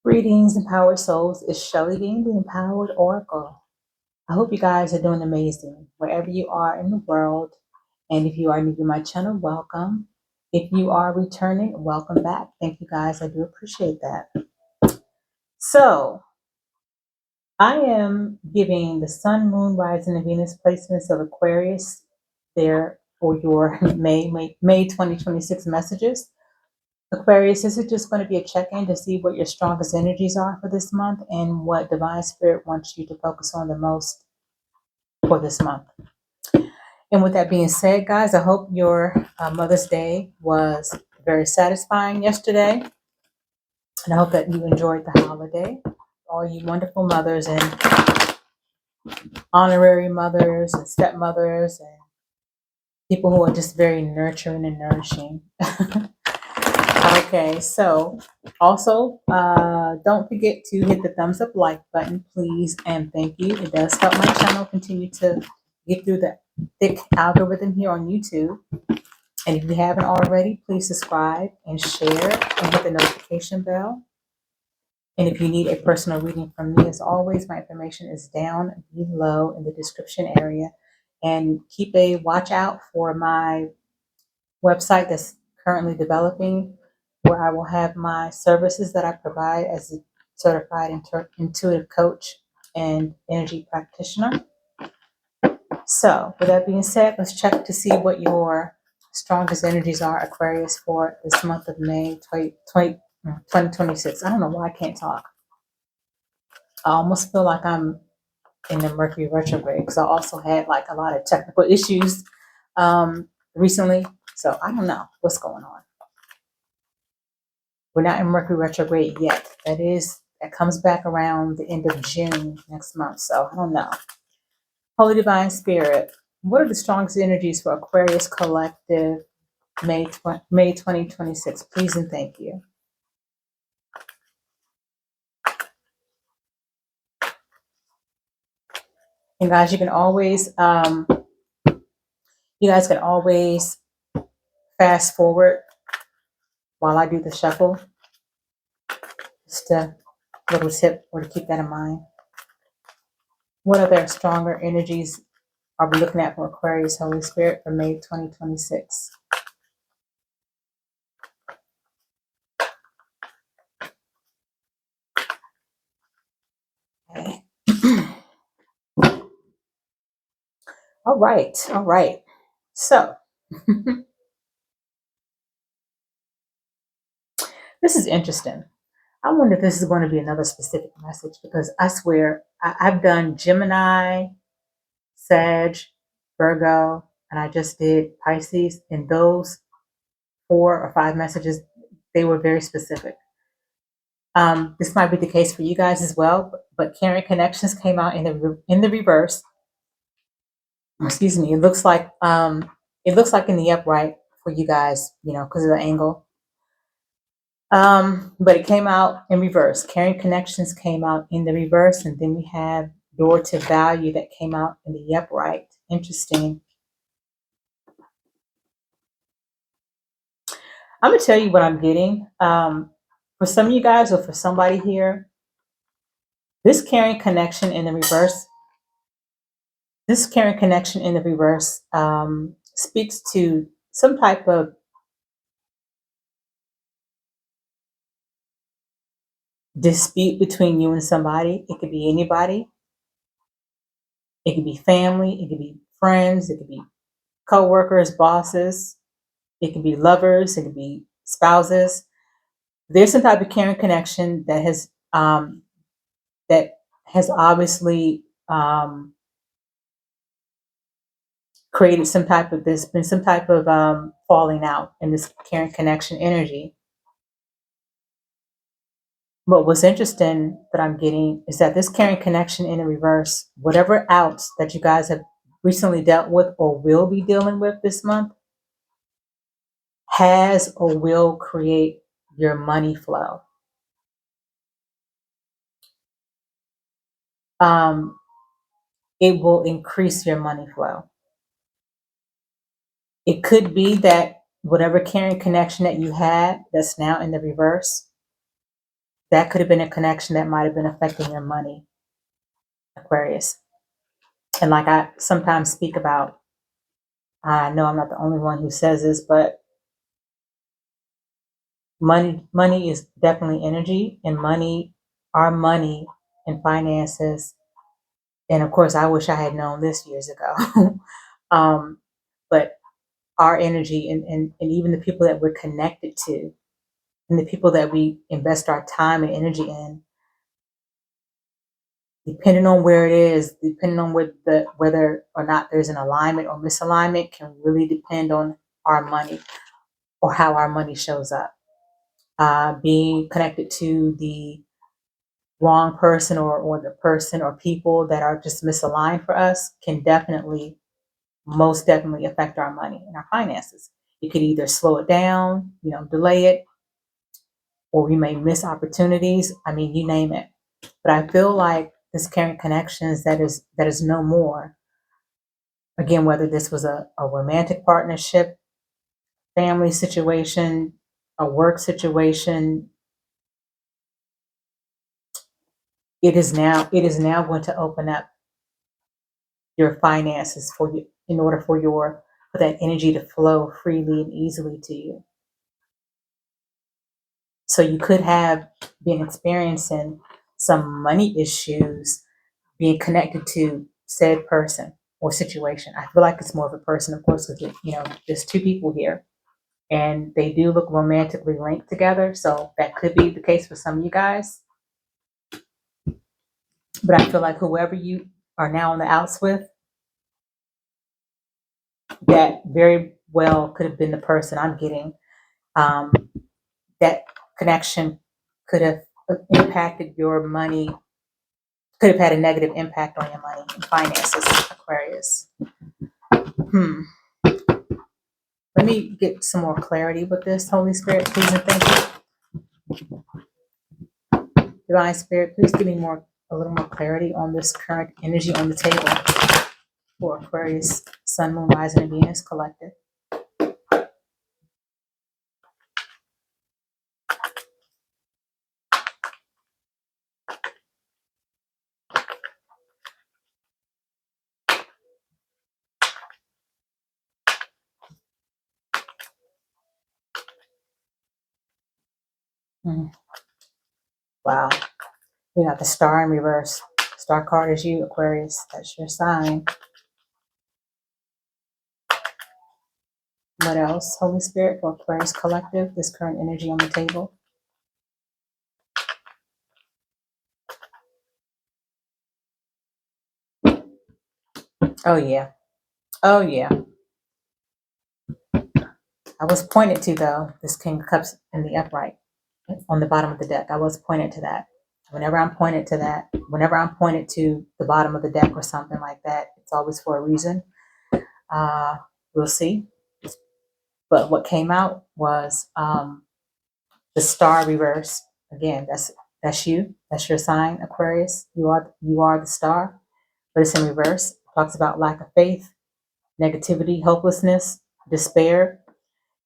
Greetings, empowered souls. It's Shelly being the Empowered Oracle. I hope you guys are doing amazing wherever you are in the world. And if you are new to my channel, welcome. If you are returning, welcome back. Thank you guys. I do appreciate that. So, I am giving the Sun, Moon, Rising, and Venus placements of Aquarius there for your May 2026 messages. Aquarius, this is just going to be a check-in to see what your strongest energies are for this month and what Divine Spirit wants you to focus on the most for this month. And with that being said, guys, I hope your Mother's Day was very satisfying yesterday. And I hope that you enjoyed the holiday. All you wonderful mothers and honorary mothers and stepmothers and people who are just very nurturing and nourishing. Okay, so also don't forget to hit the thumbs up like button, please, and thank you. It does help my channel continue to get through the thick algorithm here on YouTube. And if you haven't already, please subscribe and share and hit the notification bell. And if you need a personal reading from me, as always, my information is down below in the description area. And keep a watch out for my website that's currently developing, where I will have my services that I provide as a certified intuitive coach and energy practitioner. So with that being said, let's check to see what your strongest energies are, Aquarius, for this month of May 2026. I don't know why I can't talk. I almost feel like I'm in the Mercury retrograde because I also had like a lot of technical issues recently. So I don't know what's going on. We're not in Mercury retrograde yet. That comes back around the end of June next month. So I don't know. Holy Divine Spirit, what are the strongest energies for Aquarius Collective May 2026? Please and thank you. And guys, you guys can always fast forward while I do the shuffle. Just a little tip or to keep that in mind. What other stronger energies are we looking at for Aquarius Holy Spirit for May 2026? Okay. All right. So this is interesting. I wonder if this is going to be another specific message because I swear I've done Gemini, Sag, Virgo, and I just did Pisces. And those 4 or 5 messages, they were very specific. This might be the case for you guys as well, but Caring Connections came out in the reverse. Excuse me. It looks like in the upright for you guys, because of the angle. But it came out in reverse. Caring Connections came out in the reverse, and then we have Door to Value that came out in the upright. Interesting. I'm gonna tell you what I'm getting. For some of you guys, or for somebody here, this Caring Connection in the reverse. This Caring Connection in the reverse speaks to some type of dispute between you and somebody. It could be anybody. It could be family. It could be friends. It could be co-workers, bosses. It could be lovers. It could be spouses. There's some type of caring connection that has obviously created some type of. There's been some type of falling out in this caring connection energy. But what's interesting that I'm getting is that this caring connection in the reverse, whatever outs that you guys have recently dealt with or will be dealing with this month, has or will create your money flow. It will increase your money flow. It could be that whatever caring connection that you had that's now in the reverse, that could have been a connection that might have been affecting your money, Aquarius. And like I sometimes speak about, I know I'm not the only one who says this, but money is definitely energy, and our money and finances. And of course, I wish I had known this years ago. um, but our energy and even the people that we're connected to and the people that we invest our time and energy in, depending on where it is, depending on whether or not there's an alignment or misalignment, can really depend on our money or how our money shows up. Being connected to the wrong person or the person or people that are just misaligned for us can definitely, most definitely affect our money and our finances. It could either slow it down, delay it, or we may miss opportunities. I mean, you name it. But I feel like this current connections that is no more. Again, whether this was a romantic partnership, family situation, a work situation, it is now going to open up your finances for you in order for that energy to flow freely and easily to you. So you could have been experiencing some money issues being connected to said person or situation. I feel like it's more of a person, of course, because there's two people here, and they do look romantically linked together. So that could be the case for some of you guys. But I feel like whoever you are now on the outs with, that very well could have been the person I'm getting. Um, that connection could have impacted your money, could have had a negative impact on your money and finances, Aquarius. Let me get some more clarity with this. Holy Spirit, please and thank you. Divine Spirit, please give me a little more clarity on this current energy on the table for Aquarius, Sun, Moon, Rising, and Venus collective. Mm. Wow. We got the Star in reverse. Star card is you, Aquarius. That's your sign. What else? Holy Spirit for Aquarius collective, this current energy on the table. Oh, yeah. Oh, yeah. I was pointed to, though, this King of Cups in the upright on the bottom of the deck. I was pointed to that. Whenever I'm pointed to the bottom of the deck or something like that, it's always for a reason. We'll see. But what came out was the Star reverse. Again, that's you. That's your sign, Aquarius. You are the star, but it's in reverse. It talks about lack of faith, negativity, hopelessness, despair,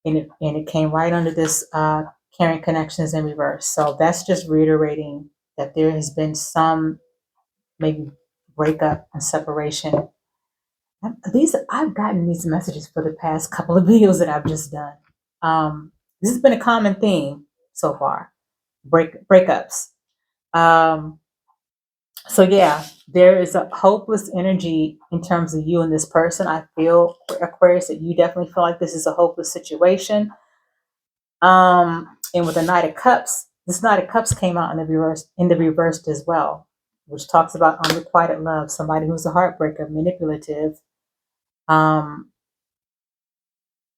and it came right under this carrying connections in reverse. So that's just reiterating that there has been some maybe breakup and separation. I've gotten these messages for the past couple of videos that I've just done. This has been a common theme so far. Breakups. Um, so yeah, there is a hopeless energy in terms of you and this person. I feel, Aquarius, that you definitely feel like this is a hopeless situation. And with the Knight of Cups, this Knight of Cups came out in the reversed as well, which talks about unrequited love, somebody who's a heartbreaker, manipulative, um,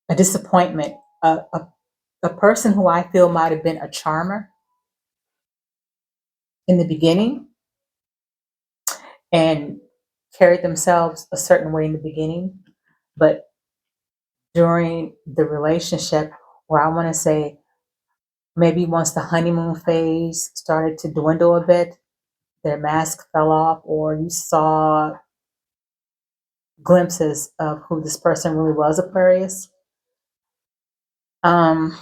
a disappointment, a person who I feel might have been a charmer in the beginning and carried themselves a certain way in the beginning, but during the relationship, where I want to say maybe once the honeymoon phase started to dwindle a bit, their mask fell off, or you saw glimpses of who this person really was, Aquarius. Um,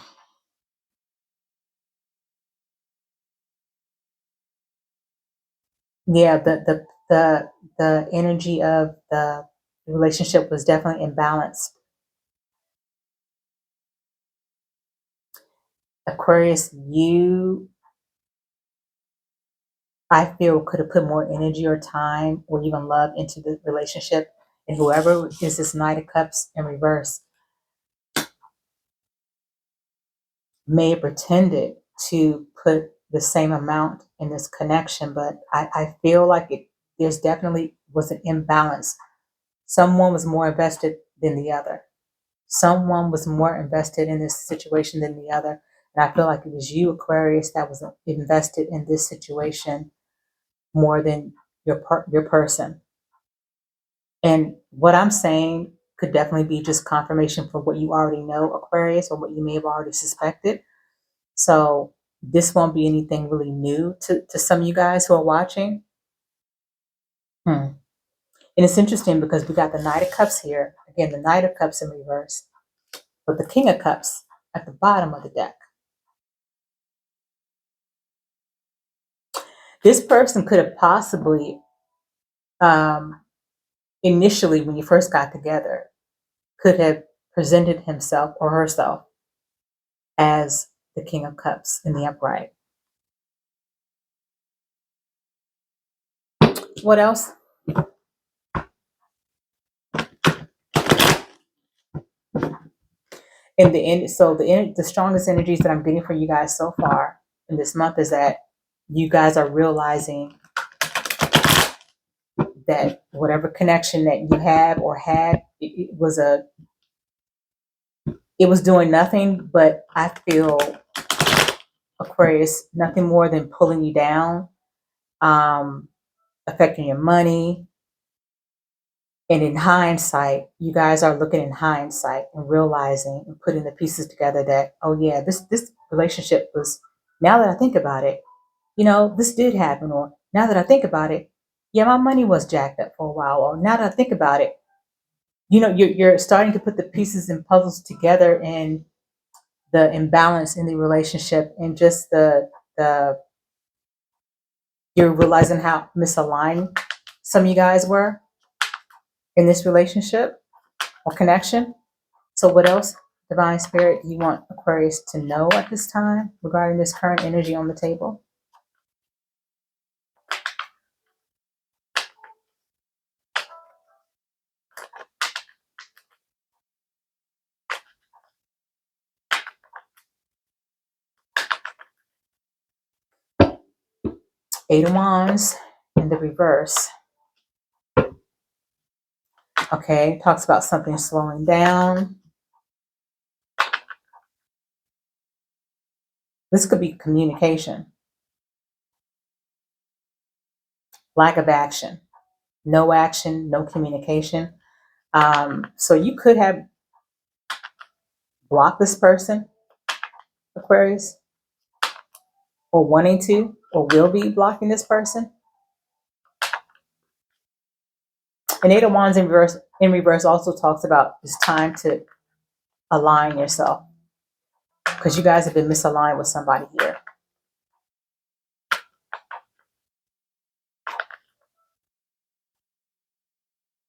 Yeah, the energy of the relationship was definitely imbalanced. Aquarius, you, I feel, could have put more energy or time or even love into the relationship. And whoever is this Knight of Cups in reverse may have pretended to put the same amount in this connection, but I feel like there's definitely was an imbalance. Someone was more invested than the other. Someone was more invested in this situation than the other. And I feel like it was you, Aquarius, that was invested in this situation more than your person. And what I'm saying could definitely be just confirmation for what you already know, Aquarius, or what you may have already suspected. So this won't be anything really new to some of you guys who are watching. And it's interesting because we got the Knight of Cups here. Again, the Knight of Cups in reverse, but the King of Cups at the bottom of the deck. This person could have possibly, um, initially, when you first got together, could have presented himself or herself as the King of Cups in the upright. What else? In the end, so the strongest energies that I'm getting for you guys so far in this month is that you guys are realizing that whatever connection that you have or had, it was doing nothing but, I feel, Aquarius, nothing more than pulling you down, um, affecting your money. And in hindsight, you guys are looking in hindsight and realizing and putting the pieces together that, oh yeah, this relationship was, now that I think about it, this did happen. Or now that I think about it, yeah, my money was jacked up for a while. Or now that I think about it, you're starting to put the pieces and puzzles together, and the imbalance in the relationship, and just the you're realizing how misaligned some of you guys were in this relationship or connection. So what else, Divine Spirit, do you want Aquarius to know at this time regarding this current energy on the table? Eight of Wands in the reverse. Okay, talks about something slowing down. This could be communication, lack of action, no communication. So you could have blocked this person, Aquarius, or wanting to, or will be blocking this person. And Eight of Wands in reverse also talks about it's time to align yourself, because you guys have been misaligned with somebody here.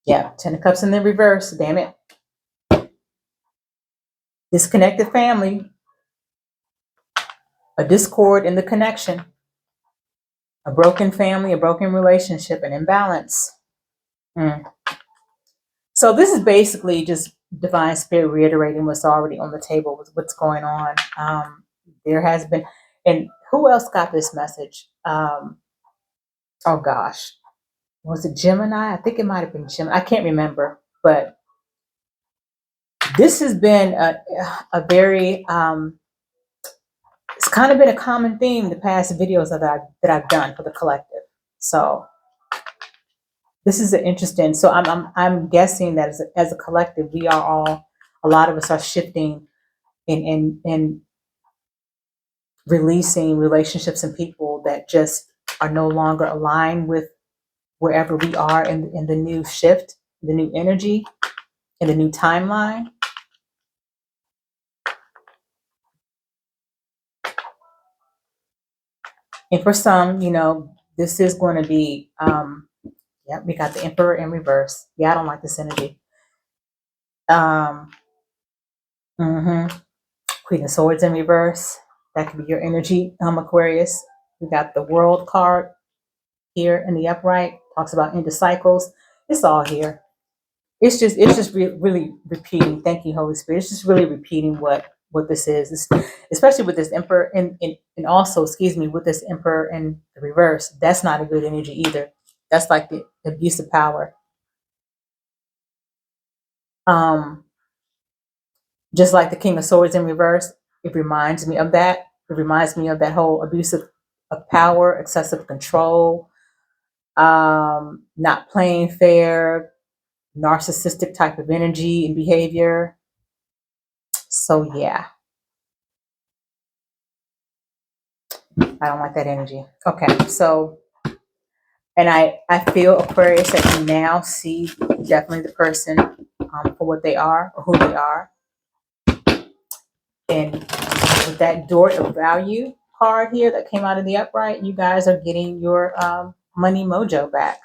Yeah, Ten of Cups in the reverse, damn it. Disconnected family, a discord in the connection, a broken family, a broken relationship, an imbalance. So this is basically just Divine Spirit reiterating what's already on the table, with what's going on. There has been, and who else got this message? Oh gosh, was it Gemini? I think it might have been Gemini. I can't remember, but this has been a very it's kind of been a common theme the past videos that I've done for the collective. So this is an interesting. So I'm guessing that as a collective, we are all, a lot of us are shifting in releasing relationships and people that just are no longer aligned with wherever we are in the new shift, the new energy, in the new timeline. And for some, this is going to be, yeah, we got the Emperor in reverse. Yeah, I don't like this energy. Um, mhm. Queen of Swords in reverse. That could be your energy, Aquarius. We got the World card here in the upright. Talks about end of cycles. It's all here. It's just really repeating. Thank you, Holy Spirit. It's just really repeating what this is. Especially with this Emperor and also, excuse me, with this Emperor in the reverse. That's not a good energy either. That's like the abuse of power. Um, just like the King of Swords in reverse, it reminds me of that. It reminds me of that whole abuse of power, excessive control, not playing fair, narcissistic type of energy and behavior. So yeah, I don't like that energy. Okay, so and I feel Aquarius that you now see definitely the person for what they are or who they are, and with that door of value card here that came out of the upright, you guys are getting your money mojo back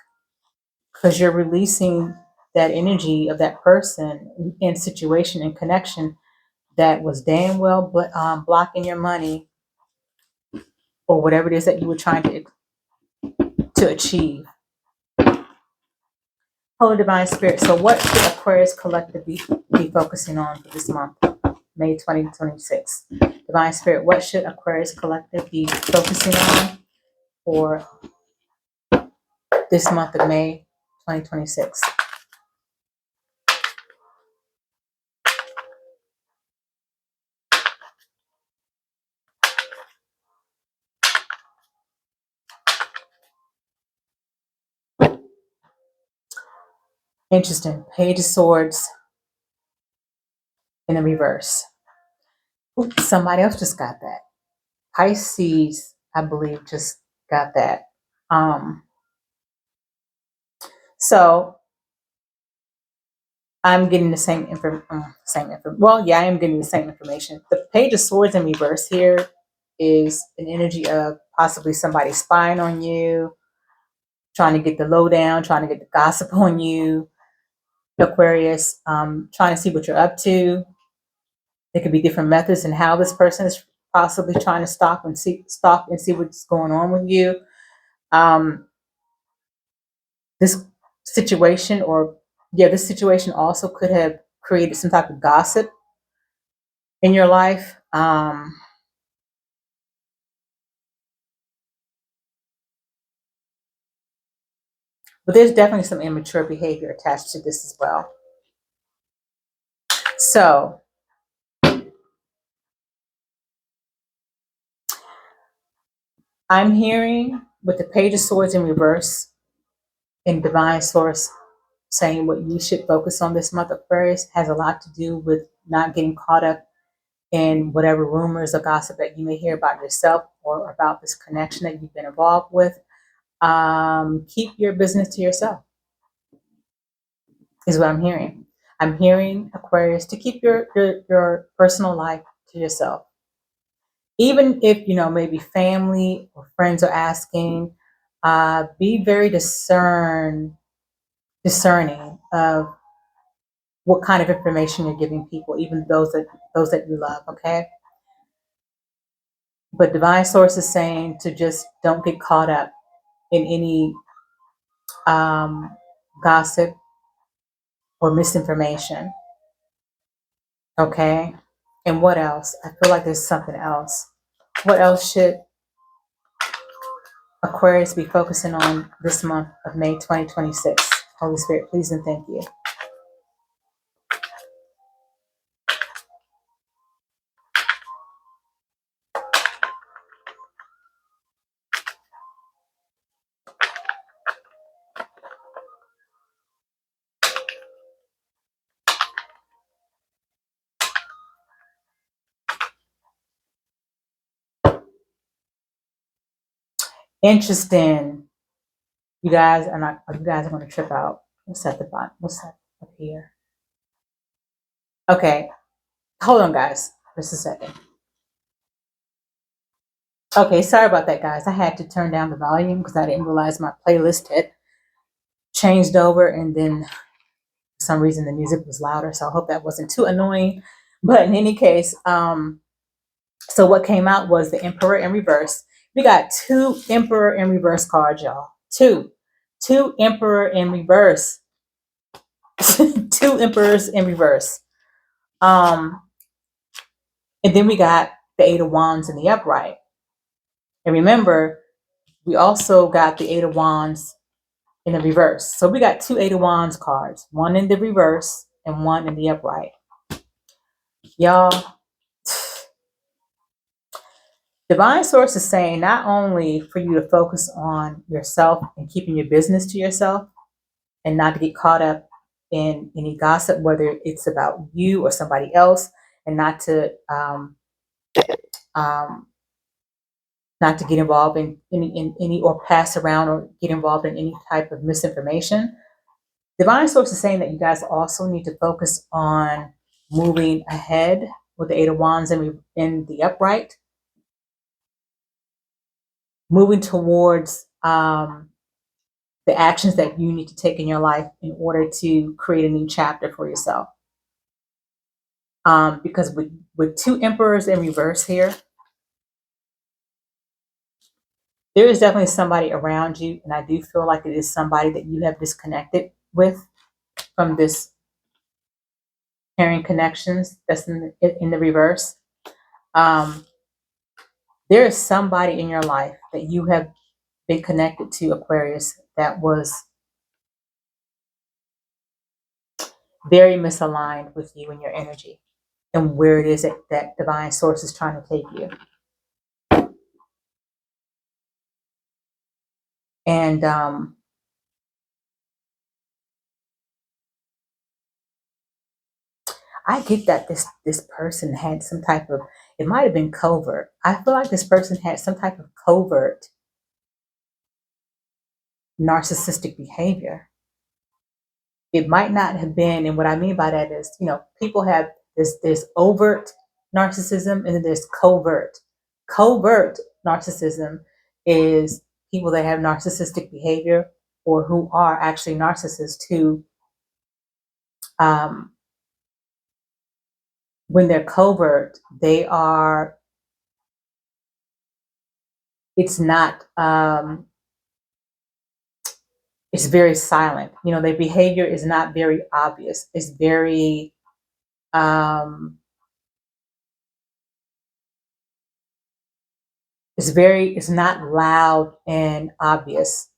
because you're releasing that energy of that person in situation and connection that was damn well blocking your money or whatever it is that you were trying to achieve. Holy Divine Spirit. So what should Aquarius Collective be focusing on for this month, May 2026? Divine Spirit, what should Aquarius Collective be focusing on for this month of May 2026? Interesting. Page of Swords in the reverse. Oops, somebody else just got that. Pisces, I believe, just got that. So I'm getting the same information. Well, yeah, I am getting the same information. The Page of Swords in reverse here is an energy of possibly somebody spying on you, trying to get the lowdown, trying to get the gossip on you, Aquarius, trying to see what you're up to. There could be different methods in how this person is possibly trying to stop and see what's going on with you. Um, this situation, or yeah, this situation also could have created some type of gossip in your life. But there's definitely some immature behavior attached to this as well. So I'm hearing with the Page of Swords in reverse and Divine Source saying what you should focus on this month, Aquarius, has a lot to do with not getting caught up in whatever rumors or gossip that you may hear about yourself or about this connection that you've been involved with. Keep your business to yourself, is what I'm hearing. I'm hearing, Aquarius, to keep your personal life to yourself. Even if, maybe family or friends are asking, be very discerning of what kind of information you're giving people, even those that you love, okay? But Divine Source is saying to just don't get caught up in any um, gossip or misinformation, okay? And what else? I feel like there's something else. What else should Aquarius be focusing on this month of May 2026? Holy Spirit, please and thank you. Interesting. You guys are going to trip out. What's at the bottom? What's that up here? Okay, hold on, guys. Just a second. Okay, sorry about that, guys. I had to turn down the volume because I didn't realize my playlist had changed over, and then for some reason the music was louder. So I hope that wasn't too annoying. But in any case, so what came out was the Emperor in reverse. We got two Emperor in reverse cards, y'all. Two Emperor in reverse. Two Emperors in reverse. Um, and then we got the Eight of Wands in the upright. And remember, we also got the Eight of Wands in the reverse. So we got two Eight of Wands cards, one in the reverse and one in the upright. Y'all, Divine Source is saying not only for you to focus on yourself and keeping your business to yourself and not to get caught up in any gossip, whether it's about you or somebody else, and um, not to get involved in any or pass around or get involved in any type of misinformation. Divine Source is saying that you guys also need to focus on moving ahead with the Eight of Wands in the upright, moving towards the actions that you need to take in your life in order to create a new chapter for yourself. Because with two Emperors in reverse here, there is definitely somebody around you, and I do feel like it is somebody that you have disconnected with from this pairing connections that's in the reverse. There is somebody in your life that you have been connected to, Aquarius, that was very misaligned with you and your energy and where it is that Divine Source is trying to take you. And I get that this person had some type of, it might have been covert. I feel like this person had some type of covert narcissistic behavior. It might not have been, and what I mean by that is, people have this overt narcissism and then there's covert. Covert narcissism is people that have narcissistic behavior or who are actually narcissists who, um, when they're covert, it's not, it's very silent. Their behavior is not very obvious. It's very, it's not loud and obvious.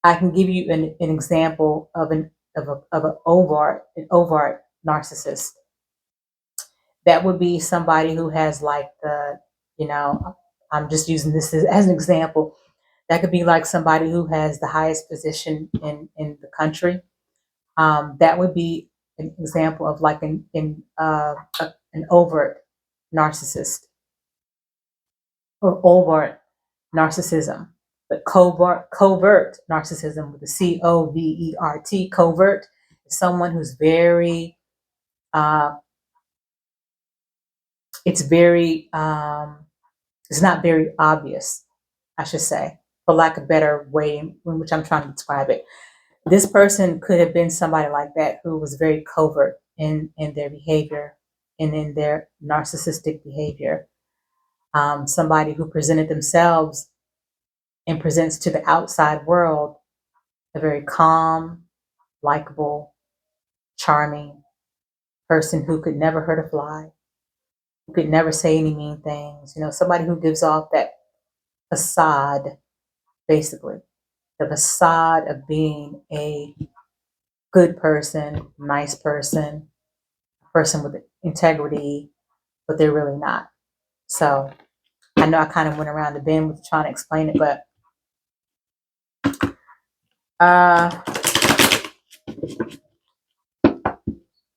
I can give you an example of an overt narcissist. That would be somebody who has like I'm just using this as an example. That could be like somebody who has the highest position in the country. That would be an example of like an overt narcissist or overt narcissism. But covert narcissism with the covert, covert is someone who's very, it's very, it's not very obvious, I should say, for lack of a better way in which I'm trying to describe it. This person could have been somebody like that who was very covert in their behavior and in their narcissistic behavior. Somebody who presented themselves and presents to the outside world a very calm, likable, charming person who could never hurt a fly, who could never say any mean things. Somebody who gives off that facade, basically, the facade of being a good person, nice person, a person with integrity, but they're really not. So I know I kind of went around the bend with trying to explain it, but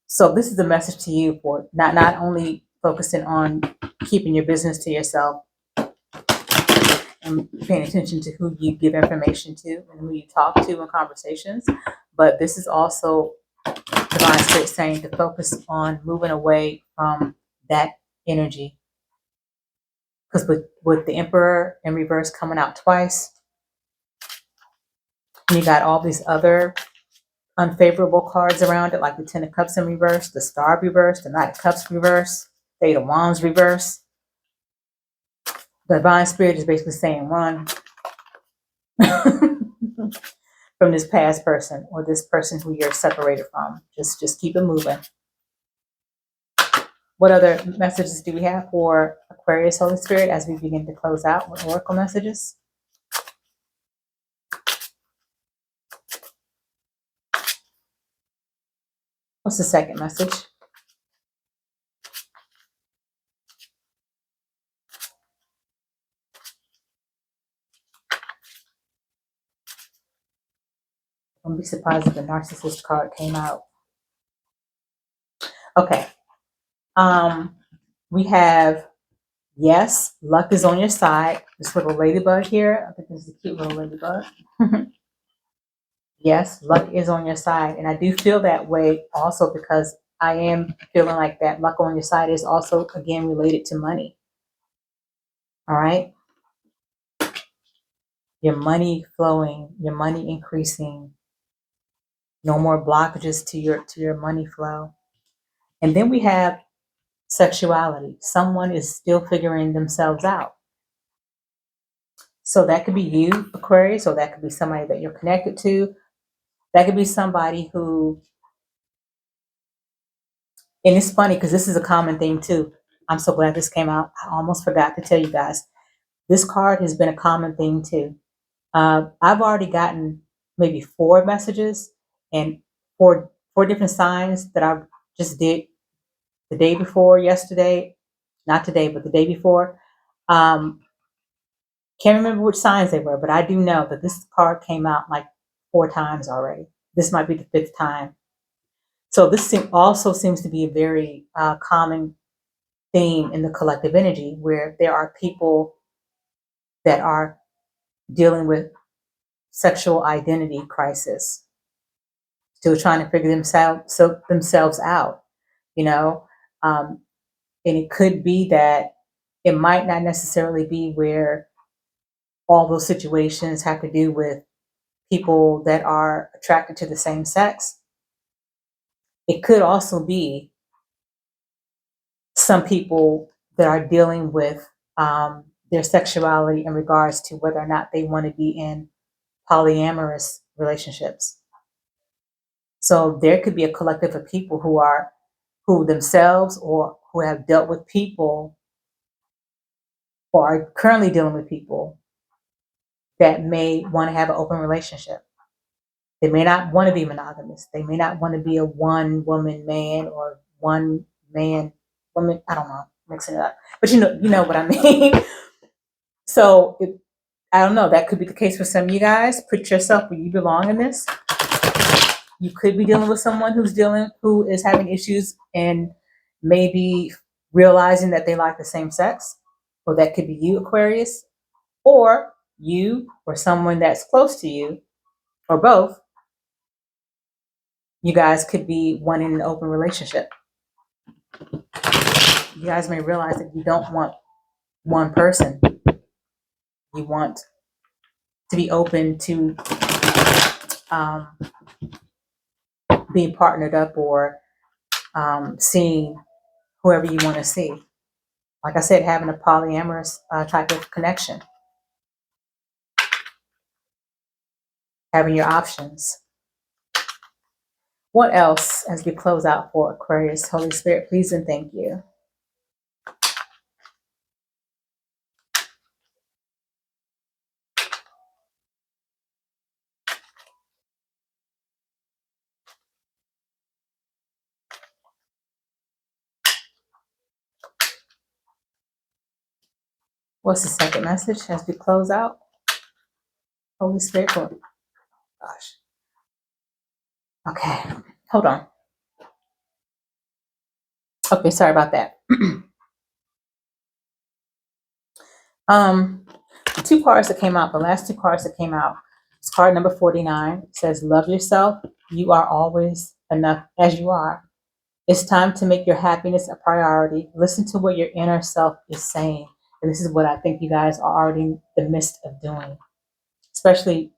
so this is a message to you for not only focusing on keeping your business to yourself and paying attention to who you give information to and who you talk to in conversations, but this is also Divine Spirit saying to focus on moving away from that energy. because with the Emperor in reverse coming out twice, and you got all these other unfavorable cards around it, like the Ten of Cups in reverse, the Star reverse, the Knight of Cups reverse, the Eight of Wands reverse. The Divine Spirit is basically saying run from this past person or this person who you're separated from. Just keep it moving. What other messages do we have for Aquarius Holy Spirit as we begin to close out with oracle messages? What's the second message? Don't be surprised if the Narcissist card came out. Okay. We have, yes, luck is on your side. This little ladybug here, I think this is a cute little ladybug. Yes, luck is on your side. And I do feel that way also because I am feeling like that luck on your side is also, again, related to money. All right. Your money flowing, your money increasing, no more blockages to your money flow. And then we have sexuality. Someone is still figuring themselves out. So that could be you, Aquarius, or that could be somebody that you're connected to. That could be somebody who, and it's funny because this is a common thing too. I'm so glad this came out. I almost forgot to tell you guys. This card has been a common thing too. I've already gotten maybe 4 messages and four different signs that I just did the day before yesterday, not today, but the day before. Can't remember which signs they were, but I do know that this card came out like 4 times already. This might be the 5th time. So this also seems to be a very common theme in the collective energy where there are people that are dealing with sexual identity crisis, still trying to figure themselves out, you know. And it could be that it might not necessarily be where all those situations have to do with people that are attracted to the same sex. It could also be some people that are dealing with their sexuality in regards to whether or not they want to be in polyamorous relationships. So there could be a collective of people who themselves or who have dealt with people or are currently dealing with people that may want to have an open relationship. They may not want to be monogamous. They may not want to be a one woman man or one man woman. I don't know, mixing it up, but you know what I mean. So I don't know. That could be the case for some of you guys. Put yourself where you belong in this. You could be dealing with someone who is having issues and maybe realizing that they like the same sex, or that could be you, Aquarius, or you or someone that's close to you, or both. You guys could be wanting an open relationship. You guys may realize that you don't want one person. You want to be open to being partnered up or seeing whoever you want to see. Like I said, having a polyamorous type of connection. Having your options. What else as we close out for Aquarius? Holy Spirit, please and thank you. What's the second message as we close out? Holy Spirit, oh gosh. Okay, hold on. Okay, sorry about that. The 2 cards that came out, the last 2 cards that came out, it's card number 49. It says, love yourself. You are always enough as you are. It's time to make your happiness a priority. Listen to what your inner self is saying. This is what I think you guys are already in the midst of doing, especially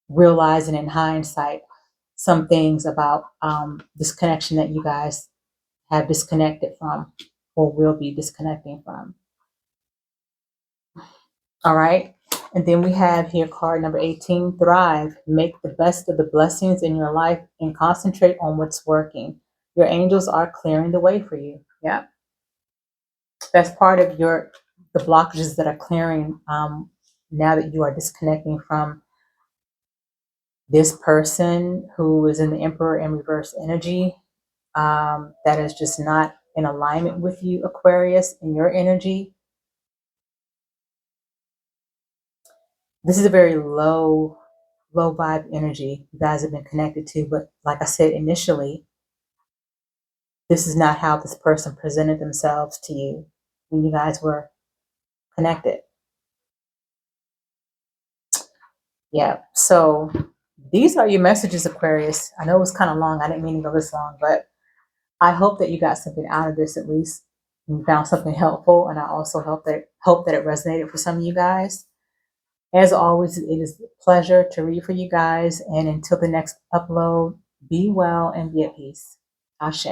realizing in hindsight some things about this connection that you guys have disconnected from or will be disconnecting from. All right. And then we have here card number 18, thrive. Make the best of the blessings in your life and concentrate on what's working. Your angels are clearing the way for you. Yeah. That's part of the blockages that are clearing now that you are disconnecting from this person who is in the Emperor in reverse energy. That is just not in alignment with you, Aquarius, in your energy. This is a very low vibe energy you guys have been connected to. But like I said initially, this is not how this person presented themselves to you when you guys were connected. Yeah. So these are your messages, Aquarius. I know it was kind of long. I didn't mean to go this long, but I hope that you got something out of this at least. You found something helpful, and I also hope that it resonated for some of you guys. As always, it is a pleasure to read for you guys. And until the next upload, be well and be at peace. Ashe.